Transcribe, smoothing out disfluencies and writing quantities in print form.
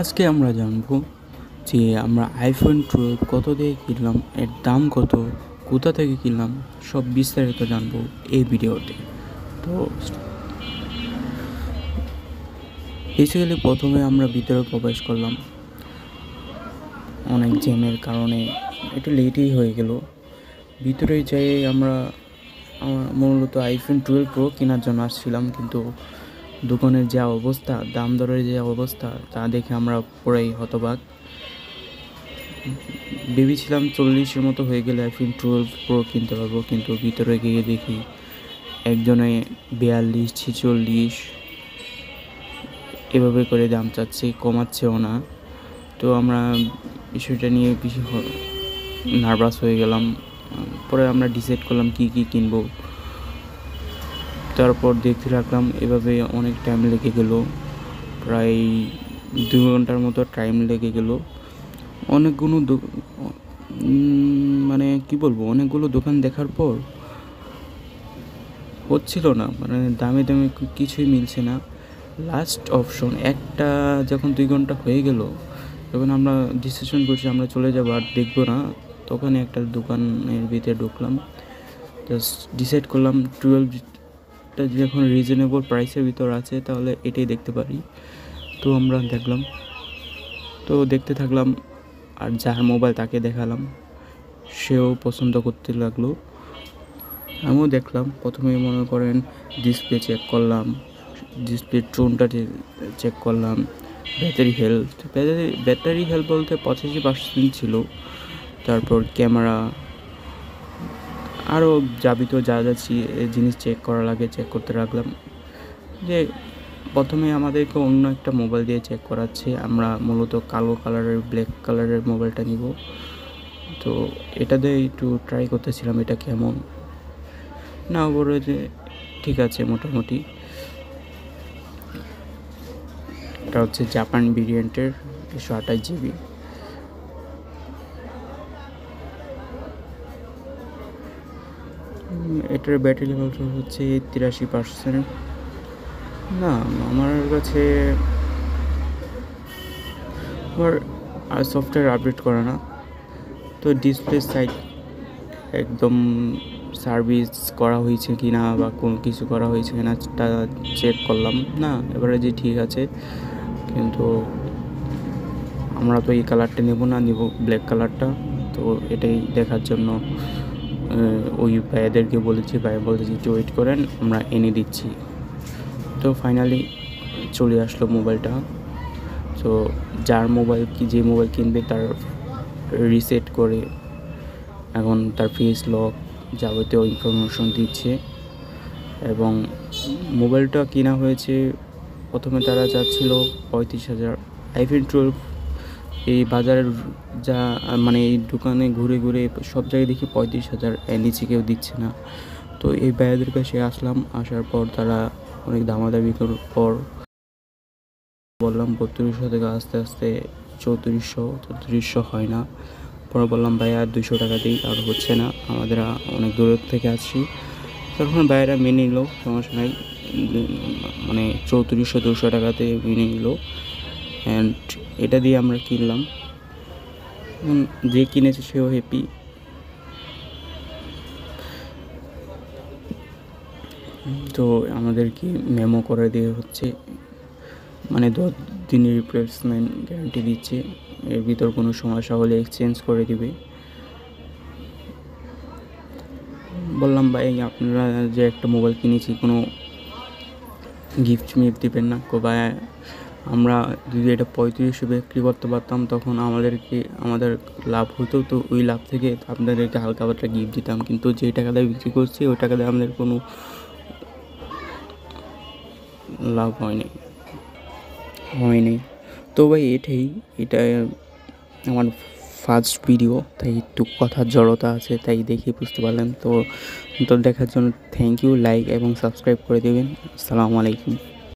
আজকে আমরা জানবো যে আমরা আইফোন 12 কত দিয়ে কিনলাম, এর দাম কত, কোথা থেকে কিনলাম, সব বিস্তারিত জানবো এই ভিডিওতে। তো বেসিক্যালি প্রথমে আমরা ভিতরে প্রবেশ করলাম, অনেক জ্যামের কারণে একটু লেটই হয়ে গেল। ভিতরে যাই আমরা মূলত আইফোন 12 প্রো কেনার জন্য আসছিলাম, কিন্তু দোকানের যা অবস্থা, দাম দরের যে অবস্থা তা দেখে আমরা পুরাই হতবাক। ভেবেছিলাম 40-এর মতো হয়ে গেলে আইফোন 12 প্রো কিনতে পারবো, কিন্তু ভিতরে গিয়ে দেখি একজনে 42-46 এভাবে করে দাম চাচ্ছে, কমাচ্ছেও না। তো আমরা বিষয়টা নিয়ে বেশি নার্ভাস হয়ে গেলাম। পরে আমরা ডিসাইড করলাম কি কিনবো। তারপর দেখতে রাখলাম, এভাবে অনেক টাইম লেগে গেল, প্রায় 2 ঘন্টার মতো টাইম লেগে গেল। অনেকগুলো মানে কি বলবো, অনেকগুলো দোকান দেখার পর হচ্ছিল না, মানে দামে কিছুই মিলছে না। লাস্ট অপশন একটা, যখন 2 ঘন্টা হয়ে গেল, তখন আমরা ডিসিশন করছি আমরা চলে যাবো, আর দেখবো না। তখন একটা দোকানের ভিতরে ঢুকলাম, জাস্ট ডিসাইড করলাম 12টা যখন রিজনেবল প্রাইসের ভিতর আছে তাহলে এটাই দেখতে পারি। তো আমরা দেখলাম, তো দেখতে থাকলাম, আর যার মোবাইল তাকে দেখালাম, সেও পছন্দ করতে লাগলো, আমিও দেখলাম। প্রথমে মনে করেন ডিসপ্লে চেক করলাম, ডিসপ্লে টোনটা চেক করলাম, ব্যাটারি হেলথ বলতে 85% ছিল। তারপর ক্যামেরা, আরও যাবতীয় যা জিনিস চেক করা লাগে চেক করতে রাখলাম। যে প্রথমে আমাদেরকে অন্য একটা মোবাইল দিয়ে চেক করাচ্ছে, আমরা মূলত কালো কালারের, ব্ল্যাক কালারের মোবাইলটা নিব। তো এটা দিয়ে একটু ট্রাই করতেছিলাম এটা কেমন না, বলে যে ঠিক আছে মোটামুটি। এটা হচ্ছে জাপান ভেরিয়েন্টের 128 জিবি। এটার ব্যাটারি লেভেলটা হচ্ছে 83%। না, আমার কাছে আবার আর সফটওয়্যার আপডেট করে না। তো ডিসপ্লে সাইড একদম সার্ভিস করা হয়েছে কি না, বা কোনো কিছু করা হয়েছে কি না তা চেক করলাম, না এবারে যে ঠিক আছে। কিন্তু আমরা তো এই কালারটা নেব না, নেব ব্ল্যাক কালারটা। তো এটাই দেখার জন্য ওই ভাইয়াদেরকে বলেছি, ভাইয়া বলেছি একটু ওয়েট করেন, আমরা এনে দিচ্ছি। তো ফাইনালি চলে আসলো মোবাইলটা। তো যার মোবাইল যে মোবাইল কিনবে তার রিসেট করে এখন তার ফেস লক যাবতীয় ইনফরমেশন দিচ্ছে। এবং মোবাইলটা কেনা হয়েছে, প্রথমে তারা চাচ্ছিল 35,000। আইফোন 12 এই বাজারের যা মানে এই দোকানে ঘুরে ঘুরে সব জায়গায় দেখি 35,000, এর নিচে কেউ দিচ্ছে না। তো এই ভাইয়াদের কাছে আসলাম, আসার পর তারা অনেক দামাদামি করার পর বললাম 3200 থেকে আস্তে আস্তে 3400 হয় না। পরে বললাম ভাইয়া 200 টাকা দিই, আর হচ্ছে না, আমাদের অনেক দূরের থেকে আসছি। তখন ভাইয়েরা মেনে নিল, সমস্যা নাই, মানে 3400-200 টাকাতে মেনে নিল। অ্যান্ড এটা দিয়ে আমরা কিনলাম, যে কিনেছে সেও হ্যাপি। তো আমাদেরকে মেমো করে দিয়ে হচ্ছে, মানে 10 দিনের রিপ্লেসমেন্ট গ্যারান্টি দিচ্ছে, এর ভিতর কোনো সমস্যা হলে এক্সচেঞ্জ করে দিবে। বললাম ভাই আপনারা যে একটা মোবাইল কিনেছি, কোনো গিফট দিবেন না? ভাই আমরা যদি এটা 3500 বিক্রি করতে পারতাম তখন আমাদের লাভ হতো, তো ওই লাভ থেকে আপনাদেরকে হালকা পাতলা গিফট দিতাম, কিন্তু যে টাকা দিয়ে বিক্রি করছি ওই টাকা দিয়ে আমাদের কোনো লাভ হয়নি। তো ভাই এটা আমার ফার্স্ট ভিডিও, তাই একটু কথার জড়তা আছে, তাই দেখে বুঝতে পারলেন। তো দেখার জন্য থ্যাংক ইউ, লাইক এবং সাবস্ক্রাইব করে দেবেন। আসসালামু আলাইকুম।